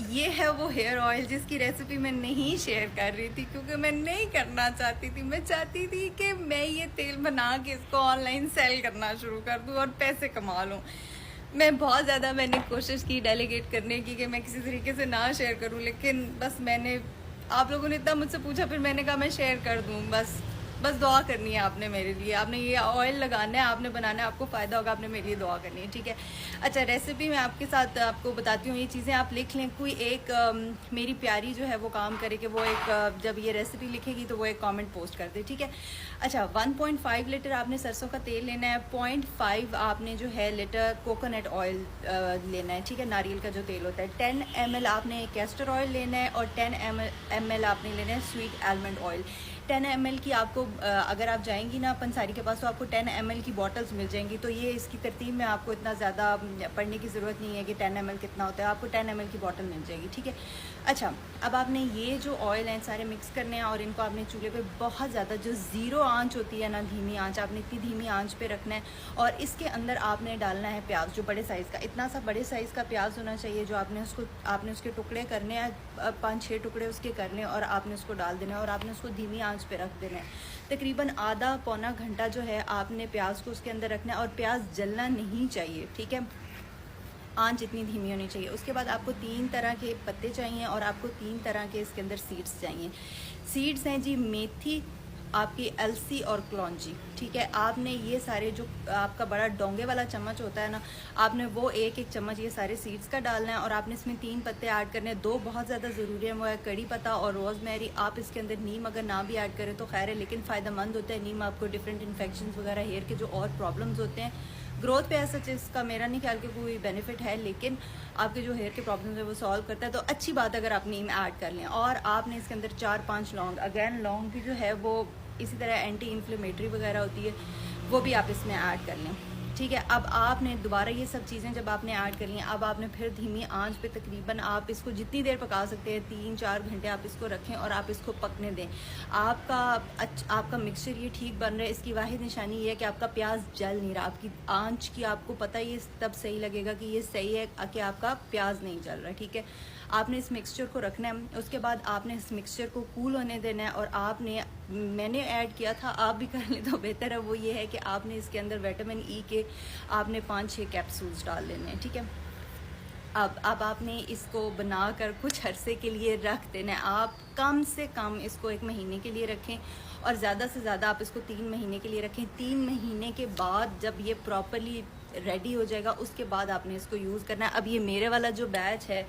ये है वो हेयर ऑयल जिसकी रेसिपी मैं नहीं शेयर कर रही थी, क्योंकि मैं नहीं करना चाहती थी। मैं चाहती थी कि मैं ये तेल बना के इसको ऑनलाइन सेल करना शुरू कर दूँ और पैसे कमा लूँ। मैं बहुत ज़्यादा मैंने कोशिश की डेलीगेट करने की कि मैं किसी तरीके से ना शेयर करूँ, लेकिन बस मैंने, आप लोगों ने इतना मुझसे पूछा, फिर मैंने कहा मैं शेयर कर दूँ। बस दुआ करनी है आपने मेरे लिए, आपने ये ऑयल लगाना है, आपने बनाना है, आपको फ़ायदा होगा, आपने मेरे लिए दुआ करनी है, ठीक है। अच्छा, रेसिपी मैं आपके साथ आपको बताती हूँ। ये चीज़ें आप लिख लें। कोई एक मेरी प्यारी जो है वो काम करे कि वो एक जब ये रेसिपी लिखेगी तो वो एक कमेंट पोस्ट कर दे, ठीक है। अच्छा, 1.5 लीटर आपने सरसों का तेल लेना है, 0.5 आपने जो है लीटर कोकोनट ऑयल लेना है, ठीक है, नारियल का जो तेल होता है। 10 ml आपने कैस्टर ऑयल लेना है और 10 ml आपने लेना है स्वीट आलमंड ऑयल। 10 ml की आपको अगर आप जाएंगी ना पंसारी के पास तो आपको 10 ml की बॉटल्स मिल जाएंगी। तो ये इसकी तरतीब में आपको इतना ज़्यादा पढ़ने की ज़रूरत नहीं है कि 10 ml कितना होता है, आपको 10 ml की बॉटल मिल जाएगी, ठीक है। अच्छा, अब आपने ये जो ऑयल हैं सारे मिक्स करने हैं और इनको आपने चूल्हे पे बहुत ज़्यादा, जो ज़ीरो आंच होती है ना, धीमी आंच, आपने इतनी धीमी आंच पे रखना है। और इसके अंदर आपने डालना है प्याज, जो बड़े साइज़ का, इतना सा बड़े साइज़ का प्याज होना चाहिए, जो आपने उसके टुकड़े करने हैं, 5-6 टुकड़े उसके करने, और आपने उसको डाल देना है और आपने उसको धीमी आंच पे रख देना है। तकरीबन आधा पौना घंटा जो है आपने प्याज को उसके अंदर रखना है और प्याज जलना नहीं चाहिए, ठीक है। आंच इतनी धीमी होनी चाहिए। उसके बाद आपको 3 तरह के पत्ते चाहिए और आपको 3 तरह के इसके अंदर सीड्स चाहिए। सीड्स हैं जी मेथी, आपकी अलसी और कलौंजी, ठीक है। आपने ये सारे, जो आपका बड़ा डोंगे वाला चम्मच होता है ना, आपने वो एक एक चम्मच ये सारे सीड्स का डालना है और आपने इसमें 3 पत्ते ऐड करने हैं। 2 बहुत ज़्यादा ज़रूरी है, वो है कड़ी पत्ता और रोज़मेरी। आप इसके अंदर नीम अगर ना भी ऐड करें तो खैर है, लेकिन फ़ायदेमंद होता है नीम। आपको डिफरेंट इन्फेक्शन वगैरह, हेयर के जो और प्रॉब्लम्स होते हैं, ग्रोथ पे ऐसा इसका मेरा नहीं ख्याल कि कोई बेनिफिट है, लेकिन आपके जो हेयर के प्रॉब्लम्स है वो सॉल्व करता है। तो अच्छी बात अगर आप नीम ऐड कर लें। और आपने इसके अंदर 4-5 लौंग, अगेन लौंग भी जो है वो इसी तरह एंटी इन्फ्लेमेटरी वगैरह होती है, वो भी आप इसमें ऐड कर लें, ठीक है। अब आपने दोबारा ये सब चीज़ें जब आपने ऐड कर ली, अब आपने फिर धीमी आंच पे तकरीबन आप इसको जितनी देर पका सकते हैं, 3-4 घंटे आप इसको रखें और आप इसको पकने दें। आपका मिक्सचर ये ठीक बन रहा है। इसकी वाहिद निशानी ये है कि आपका प्याज जल नहीं रहा। आपकी आंच की आपको पता ही, तब सही लगेगा कि ये सही है कि आपका प्याज नहीं जल रहा, ठीक है। आपने इस मिक्सचर को रखना है। उसके बाद आपने इस मिक्सचर को कूल होने देना है और आपने, मैंने ऐड किया था, आप भी कर लें तो बेहतर है, वो ये है कि आपने इसके अंदर विटामिन ई के आपने 5-6 कैप्सूल्स डाल लेने हैं, ठीक है। अब आपने इसको बनाकर कुछ अरसे के लिए रख देना है। आप कम से कम इसको 1 महीने के लिए रखें और ज़्यादा से ज़्यादा आप इसको 3 महीने के लिए रखें। 3 महीने के बाद जब ये प्रॉपरली रेडी हो जाएगा, उसके बाद आपने इसको यूज़ करना है। अब ये मेरे वाला जो बैच है,